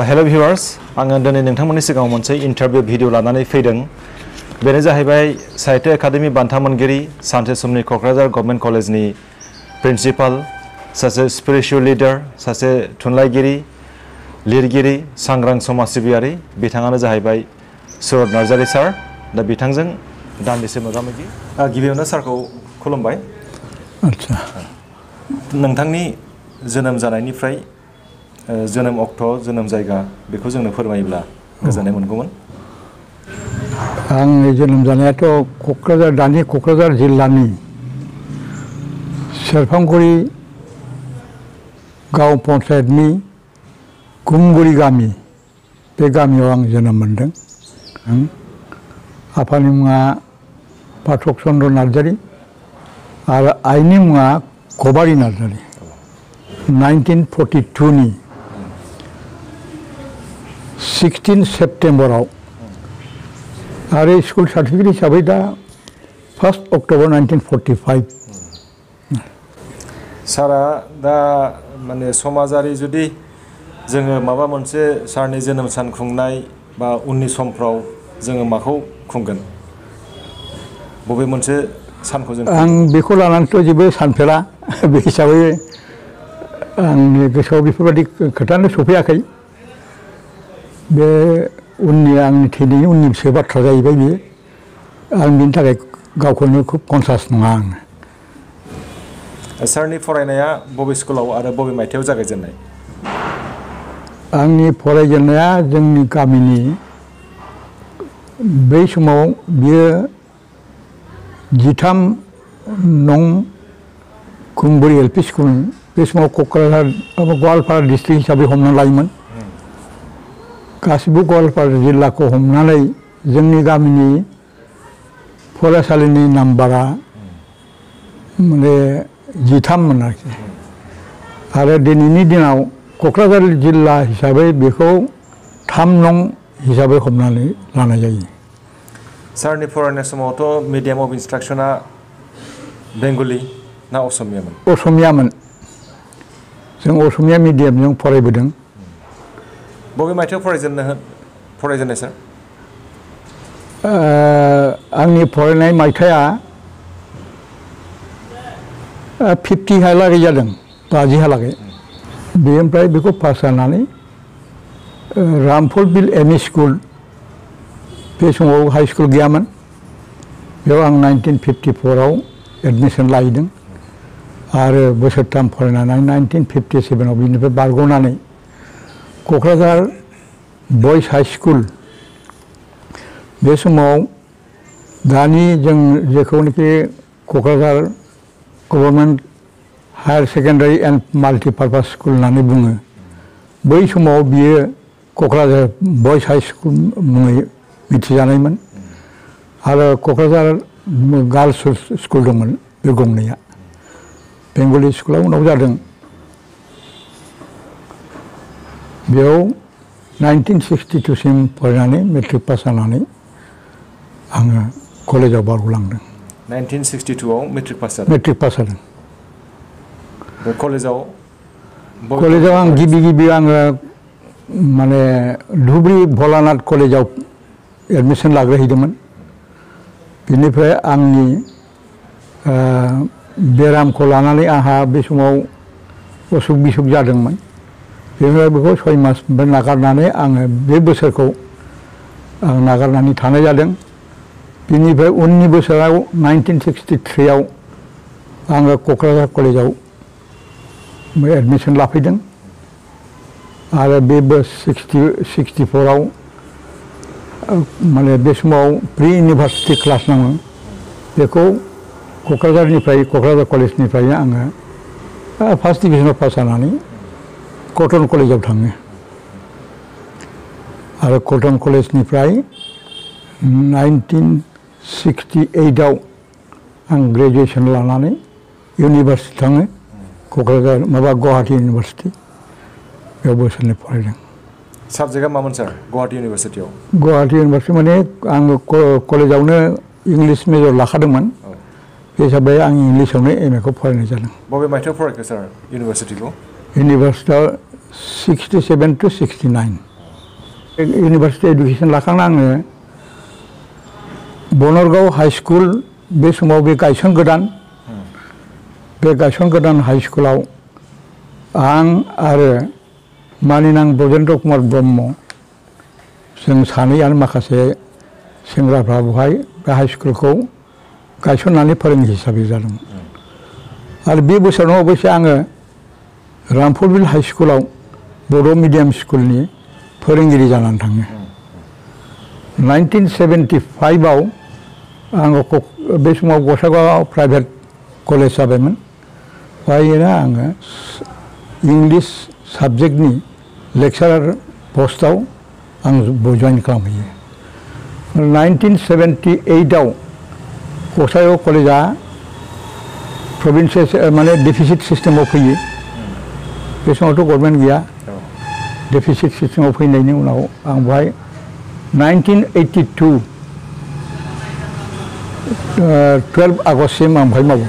Hello भिउवार्स आङो दिनै नोंथांमोननि सिगाङाव मोनसे इन्टारभिउ भिडिअ लानानै फैदों बेनो जाहैबाय साहित्य एकाडेमि बान्था मोनगिरि सानसे समनि क'क्राझार गभर्नमेन्ट कलेजनि प्रिन्सिपाल सासे स्पिरिचुवेल लिडार सासे थुनलाइगिरि लिरगिरि सांग्रां समाज सिबियारि बिथाङानो जाहैबाय सुरत नार्जारी सार दा बिथांजों दान्दिसे मोगा-मोगि गिबियावनो सारखौ खुलुमबाय आच्छा नोंथांनि जोनोम जानायनिफ्राय जोनोम अक्ट' जोनोम जायगा बेखौ जोंनो फोरमायोब्ला गोजोननाय मोनगौमोन आंनि जोनोम जानायाथ' क'क्राझार दानि क'क्राझार जिल्लानि सेरफांगुरि गाव पन्सायतनि कुमगुरि गामि बे गामियाव आं जोनोम मोनदों आफानि मुङा पाठक चन्द्र नार्जारी आरो आइनि मुङा कबारी नार्जारी 1942 नि 16 सेप्टेम्बराव आरो स्कुल सार्टिफिकेट हिसाबै दा 1 अक्ट'बर 1945 सारा दा माने समाजारि जुदि जोङो माबा मोनसे सारनि जोनोम सान खुंनाय बा उननि समफ्राव जोङो माखौ खुंगोन बबे मोनसे सानखौ जों आं बेखौ लानानैथ' जेबो सानफेरा बे हिसाबै आंनि गोसोआव बेफोरबायदि खोथानो सफैयाखै बे उननि आंनि थैनायनि उननिसो बाथ्रा जाहैबाय बेयो आं बिनि थाखाय गावखौनो खुब कनसास नङा आं सारनि फरायनाया बबे स्कुलाव आरो बबे मायथाइयाव जागायजेननाय आंनि फरायजेननाया जोंनि गामिनि बै समाव बियो 13 नं कुमगुरि एलपि स्कुल बे समाव क'क्राझार गवालपारा डिस्ट्रिक्ट हिसाबै हमना लायोमोन गासिबो गवालपारा जिल्लाखौ हमनानै जोंनि गामिनि फरायसालिनि नाम्बारा माने 13 मोन आरोखि आरो दिनैनि दिनाव क'क्राझार जिल्ला हिसाबै बेखौ 3 नं हिसाबै हमनानै लानाय जायो सारनि फरायनाय समावथ' मिडियाम अफ इन्सट्राक्सना बेंगलि ना असमियामोन असमियामोन जों असमिया मिडियामजों फरायबोदों बबे मायथाइयाव फरायजेननाय सार आंनि फरायनाय मायथाइया 50 हालागै जादों 50 हालागै बेनिफ्राय बेखौ पास जानानै रामफल बिल एमइ स्कुल बे समाव हाई स्कुल गैयामोन बेयाव आं 1954 आव एडमिसन लाहैदों आरो बोसोरथाम फरायनानै 1957 आव बिनिफ्राय बारग'नानै क'क्राझार बयस हाई स्कुल बे समाव दानि जों जेखौनोखि Kokrajhar government higher secondary and multipurpose school होननानै बुङो बै समाव बियो क'क्राझार बयस हाई स्कुल मुङै मिथिजानायमोन आरो क'क्राझार गार्लस स्कुल दंमोन बे गंनैया बेंगलि स्कुला उनाव जादों बेयाव 1962 सिम फरायनानै मेट्रिक पास जानानै आङो कलेजाव बारग'लांदों 1962 आव मेट्रिक पास जादों कलेजाव आं गिबि आङो माने धुबरी भलानाथ कलेजाव एडमिसन लाग्रोहैदोंमोन बेनिफ्राय आंनि बेरामखौ लानानै आंहा बे समाव असुख बिसुख जादोंमोन बेनिफ्राय बेखौ 6 मास नागारनानै आङो बे बोसोरखौ आं नागारनानै थानाय जादों बेनिफ्राय उननि बोसोराव 1963 आव आङो क'क्राझार कलेजाव एडमिसन लाफैदों आरो बे 64 आव माने बे समाव प्रि इउनिभार्सिटि क्लास नाङो बेखौ क'क्राझार कलेजनिफ्राय आङो फार्स्ट डिभिजनाव पास जानानै कटन कलेजाव थाङो आरो कटन कलेजनिफ्राय 1968 आव आं ग्रेजुवेसन लानानै इउनिभार्सिटि थाङो क'क्राझार गुवाहाटी इउनिभार्सिटि बेयाव बोसोरनै फरायदों साबजेक्टआ मामोन सार गुवाहाटी इउनिभार्सिटियाव गुवाहाटी इउनिभार्सिटि माने आङो कलेजावनो इंलिस मेजर लाखादोंमोन बे हिसाबै आं इंलिसावनो एमए खौ फरायनाय जादों बबे मायथाइयाव फरायखो सार इउनिभार्सिटिखौ इउनिभार्सिटियाव 67 to 69 इउनिभार्सिटि एडुकेसन लाखांना आङो बनरगाव हाई स्कुल बे समाव बे गायसन गोदान हाई स्कुलाव आं आरो मानिनां ब्रजेन्द्र कुमार ब्रह्म जों सानै आरो माखासे सेंग्राफ्रा बेवहाय बे हाई स्कुलखौ गायसननानै फोरोंगिरि हिसाबै जादोंमोन आरो बे बोसोराव अबयसे आङो रामफलबिल हाई स्कुलाव बर' मिडियाम स्कुलनि फोरोंगिरि जानानै थाङो 1975 आव आङो बे समाव गसाइगाव प्राइभेट कलेज जाबायमोन बेहायनो आङो इंलिश साबजेक्टनि लेक्सारार पस्टआव आं जइन खालामहैयो 1978 आव गसाइगाव कलेजा प्रभिन्सियेल माने डेफिसिट सिस्टेमाव फैयो बे समावथ' गभर्नमेन्ट गैया डेफिसिट सिस्टेमाव फैनायनि उनाव आं बेहाय 1982 12 आगष्टसिम आं बेहाय मावो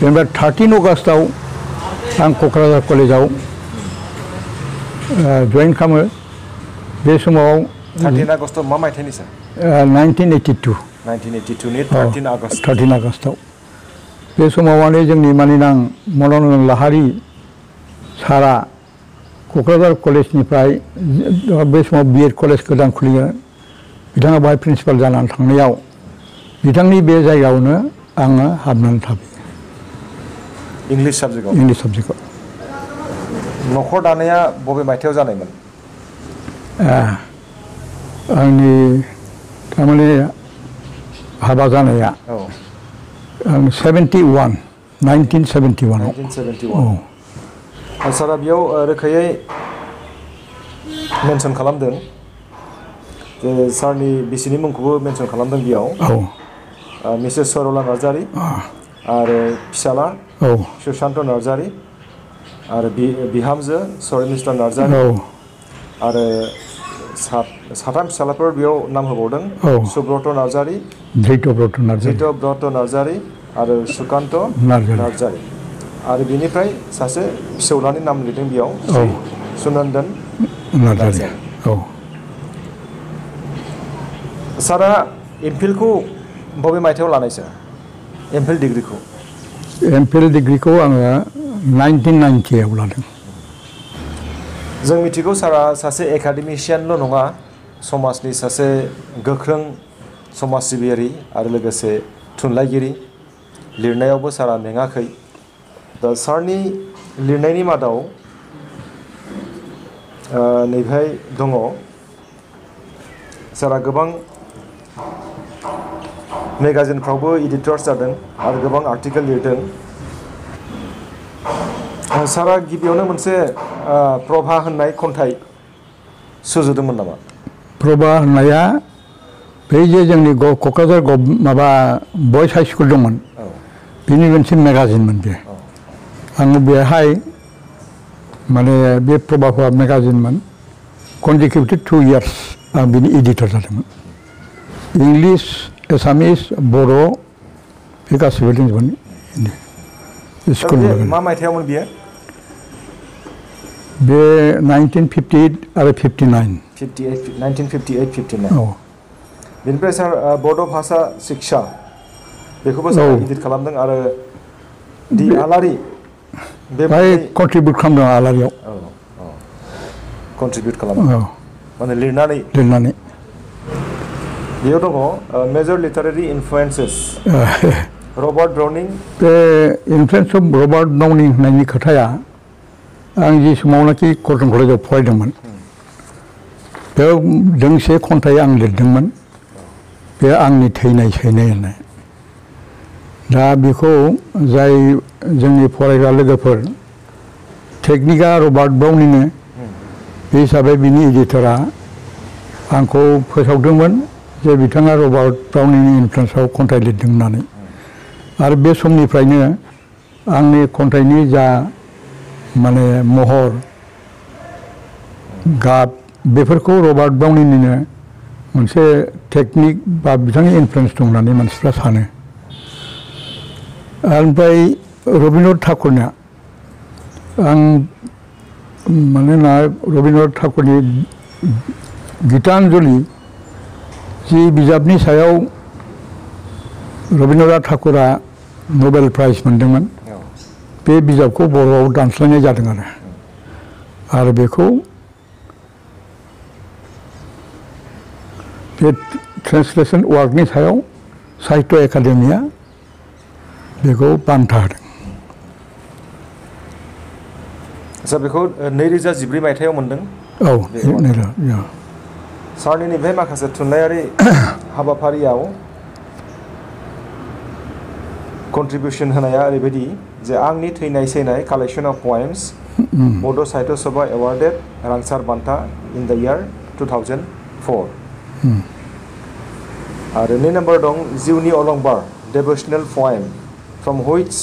बेनिफ्राय 13 अगस्टआव आं क'क्राझार कलेजाव जइन खालामो बे समाव 13 आगस्ट मा मायथाइनि सार 1982 नि 13 आगस्ट 13 आगस्टआव बे समावनो जोंनि मानिनां मन'रन्जन लाहारि सारा क'क्राझार कलेजनिफ्राय बे समाव बिएड कलेज गोदान खुलियो बिथाङा बेहाय प्रिन्सिपाल जानानै थांनायाव बिथांनि बे जायगायावनो आङो हाबनानै थाबाय इंलिश साबजेक्टआव न'खर दानाया बबे मायथाइयाव जानायमोन आंनि थारमाने हाबा जानाया आं 1971 सारा बेयाव रोखायै मेनसन खालामदों जे सारनि बिसिनि मुंखौबो मेनसन खालामदों बेयाव मिसेस सरला नार्जारी आरो फिसाला सुशान्त नार्जारी आरो बिहामजो सरिमिस्टर नार्जारी आरो साथाम फिसालाफोर बेयाव नाम होबावदों सुब्रत नार्जारी धृतब्रत नार्जारी आरो सुकान्त नार्जारी आरो बेनिफ्राय सासे फिसौलानि नाम लिरदों बेयाव सुनन्दन नार्जारी सारा एमफिलखौ बबे मायथाइयाव लानाय सार एमफिल डिग्रिखौ आङो 1990 आव लादों जों मिथिगौ सारा सासे एकाडेमिशियानल' नङा समाजनि सासे गोख्रों समाज सिबियारि आरो लोगोसे थुनलाइगिरि लिरनायावबो सारा मेङाखै दा सारनि लिरनायनि मादाव नैबेहाय दङ सारा गोबां मेगाजिनफ्रावबो एडिटर्स जादों आरो गोबां आर्टिकेल लिरदों सारा गिबियावनो मोनसे प्रभा होननाय खन्थाइ सुजुदोंमोन नामा प्रभा होननाया बै जे जोंनि क'क्राझार माबा बयस हाई स्कुल दंमोन बेनि मोनसे मेगाजिनमोन बे आङो बेहाय माने बे प्रभाफा मेगाजिनमोन कनजिकिउटिभ 2 इयार्स आं बिनि एडिटर जादोंमोन इंलिश एसामिस बर' बे गासिबो दंजोबोमोन स्कुल मा मायथाइयावमोन बियो बे 1958 आरो 1958-59 बेनिफ्राय सार बड' भाषा शिक्षा बेखौबो सार एडिट खालामदों आरो दि आलारि बेहाय कन्ट्रिबिउट खालामदों आलारियाव कन्ट्रिबिउट खालामदों माने लिरनानै बेयाव दङ मेजर लिटारेरि इनफ्लुएन्सेस रबार्ट ब्राउनिं बे इनफ्लुएन्स अफ रबार्ट ब्राउनिं होननायनि खोथाया आं जि समावनाखि कटन कलेजाव फरायदोंमोन बेयाव दोंसे खन्थाइ आं लिरदोंमोन बे आंनि थैनाय सैनाय होननाय दा बेखौ जाय जोंनि फरायग्रा लोगोफोर टेकनिकआ रबार्ट ब्राउनिंनो बे हिसाबै बिनि एडिटरा आंखौ फोसावदोंमोन जे बिथाङा रबार्ट ब्राउनिंनि इनफ्लुएन्सआव खन्थाइ लिरदों होननानै आरो बे समनिफ्रायनो आंनि खन्थाइनि जा माने महर गाब बेफोरखौ रबार्ट ब्राउनिंनिनो मोनसे टेकनिक बा बिथांनि इनफ्लुएन्स दं होननानै मानसिफ्रा सानो ओमफ्राय रबीन्द्रनाथ ठाकुरनिया आं मानोना रबीन्द्रनाथ ठाकुरनि गीतांजलि जि बिजाबनि सायाव रबीन्द्रनाथ ठाकुरा नबेल प्राइज मोनदोंमोन बे बिजाबखौ बर'आव दानस्लायनाय जादों आरो बेखौ बे ट्रेन्सलेशन वार्कनि सायाव साहित्य एकाडेमिया बेखौ बान्था होदों। आदसा बेखौ 2014 मायथाइयाव मोनदों। औ सारनि नैबे माखासे थुनलाइयारि हाबाफारियाव कन्ट्रिबिउसन होनाया ओरैबायदि जे आंनि थैनाय सैनाय कालेक्शन अफ पएम्स बड' साहित्य सभा एवार्डेड रांसार बान्था इन द इयार 2004 आरो 2 नम्बर दं जिउनि अलंबार devotional poem from which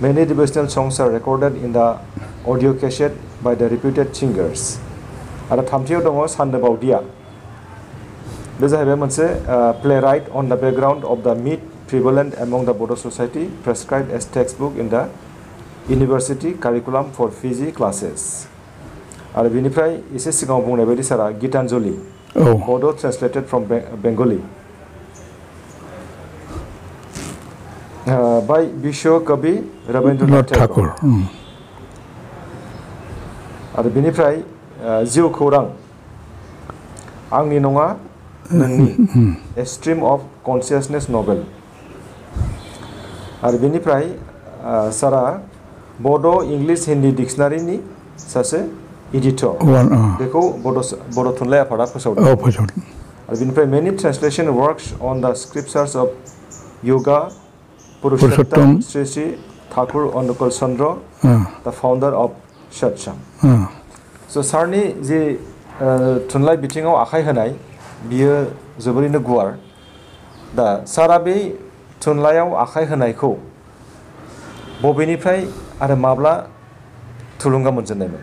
many devotional songs are recorded in the audio cassette by the reputed singers आरो 3थियाव दङ सानदो बावदिया बे जाहैबाय मोनसे playwright on the background of the myth prevalent among the Bodo society prescribed as textbook in the university curriculum for PG classes आरो बेनिफ्राय एसे सिगाङाव बुंनाय बायदि सारा Geetanjali Bodo translated from Bengali by Bisho Kabi Rabindranath Tagore आरो बेनिफ्राय जिउ खौरां आंनि नङा नोंनि A Stream of Consciousness नभेल आरो बेनिफ्राय सारा बड' इंलिश हिन्दी डिक्सनारिनि सासे एडिटर बेखौ बड' थुनलाइ आफादा फोसावदों आरो बेनिफ्राय many ट्रेन्सलेशन works on the scriptures of yoga Purushottam Shri Shri Thakur Anukul Chandra द फाउंडर अफ सत्संग स' सारनि जि थुनलाइ बिथिङाव आखाइ होनाय बियो जोबोरैनो गुवार दा सारा बे थुनलाइयाव आखाइ होनायखौ बबेनिफ्राय आरो माब्ला थुलुंगा मोनजेननायमोन?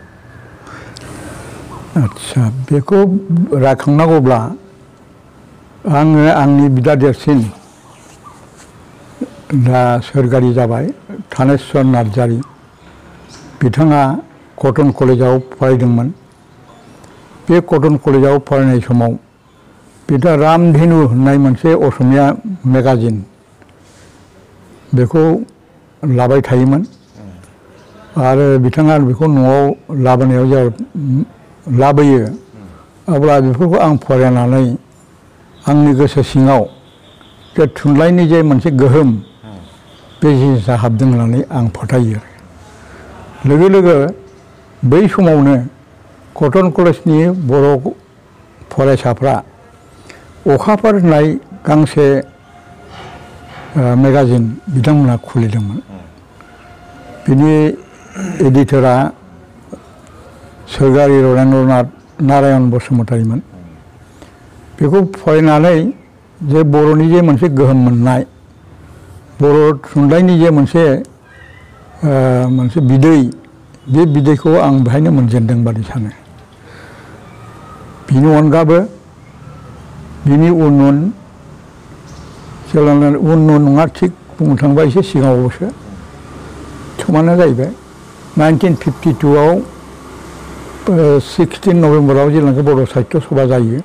आदसा बेखौ रायखांनांगौब्ला आङो आंनि बिदा देरसिन दा सोरगोयारि जाबाय थानेस्वर नार्जारि बिथाङा कटन कलेजाव फरायदोंमोन बे कटन कलेजाव फरायनाय समाव बिथाङा रामधेनु होननाय मोनसे असमिया मेगाजिन बेखौ लाबाय थायोमोन आरो बिथाङा बेखौ न'आव लाबोनायाव लाबोयो अब्ला बेफोरखौ आं फरायनानै आंनि गोसो सिङाव जे थुनलाइनि जे मोनसे गोहोम बे जिनिसा हाबदों होननानै आं फोथायो लोगो लोगो बै समावनो कटन कलेजनि बर' फरायसाफ्रा अखाफोर होननाय गांसे मेगाजिन बिथांमोनहा खुलिदोंमोन बिनि एडिटरा सोरगोयारि रबीन्द्रनाथ नारायण बसुमतारीमोन बेखौ फरायनानै जे बर'नि जे मोनसे गोहोम मोननाय बर' थुनलाइनि जे मोनसे बिदै बे बिदैखौ आं बेहायनो मोनजेनदों बादि सानो बिनि अनगाबो बिनि उन नङा थिग बुंनो थाङोबा एसे सिगाङावसो समानो जाहैबाय 1952आव 16 नभेम्बराव जेब्लानाखि बर' साहित्य सभा जायो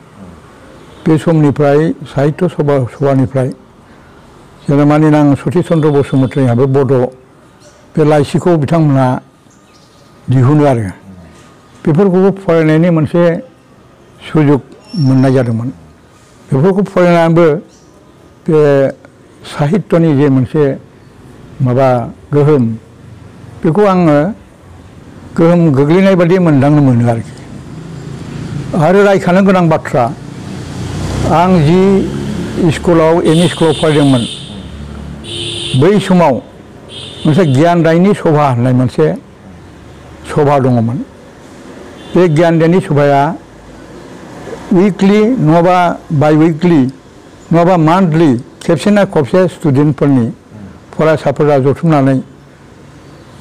बे समनिफ्राय साहित्य सभानिफ्राय जेब्ला माने आं सतिश चन्द्र बसुमतारीयाबो बड' बे लाइसिखौ बिथांमोनहा दिहुनो आरो बेफोरखौबो फरायनायनि मोनसे सुजुग मोननाय जादोंमोन बेफोरखौ फरायनानैबो बे साहित्यनि जे मोनसे माबा गोहोम बेखौ आङो गोहोम गोग्लैनाय बादि मोनदांनो मोनो आरो रायखांनो गोनां बाथ्रा आं जि स्कुलाव एमइ स्कुलाव फरायदोंमोन बै समाव मोनसे गियान दायनि सभा होननाय मोनसे सभा दङमोन बे गियान दायनि सभाया उइकलि नङाबा बाइ उइकलि नङाबा मान्थलि खेबसेना खेबसे स्टुडेन्टफोरनि फरायसाफोरा जथुमनानै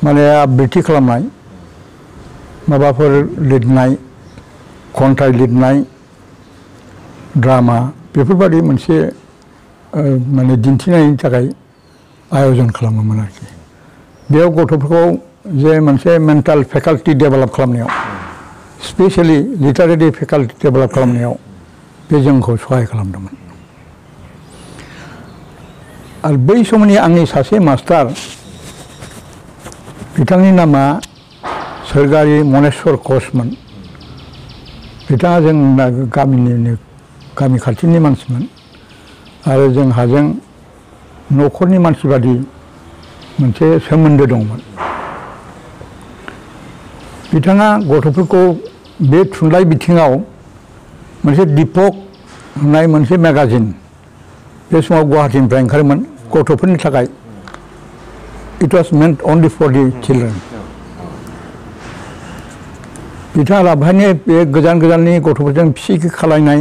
माने आबृत्ति खालामनाय माबाफोर लिरनाय खन्थाइ लिरनाय ड्रामा बेफोरबायदि मोनसे माने दिन्थिनायनि थाखाय आयोजन खालामोमोन आरोखि बेयाव गथ'फोरखौ जे मोनसे मेन्टाल फेकाल्टि डेभेलप खालामनायाव स्पेशलि लिटारेरि फेकाल्टि डेभेलप खालामनायाव बे जोंखौ सहाय खालामदोंमोन। आरो बै समनि आंनि सासे मास्टार बिथांनि नामा सोरगारि मनेस्वर घोषमोन। बिथाङा जोंना गामि खाथिनि मानसिमोन आरो जोंहाजों न'खरनि मानसि बादि मोनसे सोमोन्दो दंमोन। बिथाङा गथ'फोरखौ बे थुनलाइ बिथिङाव मोनसे दीपक होननाय मोनसे मेगाजिन बे समाव गुवाहाटीनिफ्राय ओंखारोमोन गथ'फोरनि थाखाय। It was meant only for the children. बिथाङा लाबोनाय बे गोजान गोजाननि गथ'फोरजों फिसिखि खालायनाय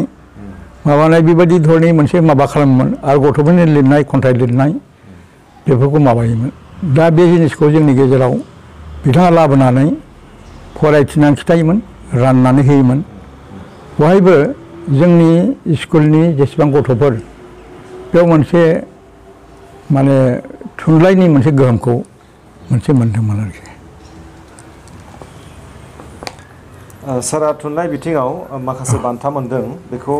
माबानाय बेबायदि धरनि मोनसे माबा खालामोमोन आरो गथ'फोरनि लिरनाय खन्थाइ लिरनाय बेफोरखौ माबायोमोन। दा बे जिनिसखौ जोंनि गेजेराव बिथाङा लाबोनानै फरायथिनानै खिथायोमोन, राननानै होयोमोन। बहायबो जोंनि स्कुलनि जेसेबां गथ'फोर बेयाव मोनसे माने थुनलाइनि मोनसे गोहोमखौ मोनसे मोनदोंमोन आरोखि। सारा थुनलाइ बिथिङाव माखासे बान्था मोनदों बेखौ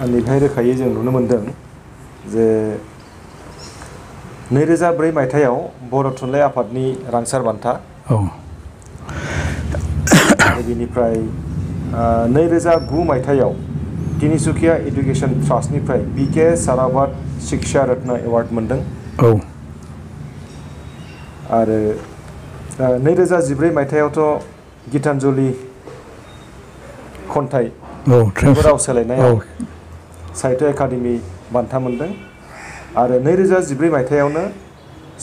आंनिफ्राय रोखायै जों नुनो मोनदों जे 2004 मायथाइयाव बर' थुनलाइ आफादनि रांसार बान्था। आरो बिनिफ्राय 2009 मायथाइयाव तिनिसुकिया एडुकेशन ट्रास्टनिफ्राय बिके साराभात शिक्षा रत्न एवार्ड मोनदों। आरो 2014 मायथाइयावथ' गीतांजलि खन्थाइ राव सोलायनायाव साहित्य एकाडेमि बान्था मोनदों। आरो 2014 मायथाइयावनो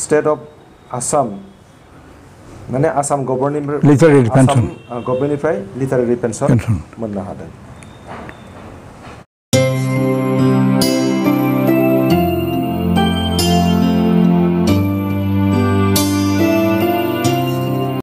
स्टेट अफ आसाम माने आसाम गभर्नमेन्टनिफ्राय लिटारेरि पेन्सन मोननो हादों।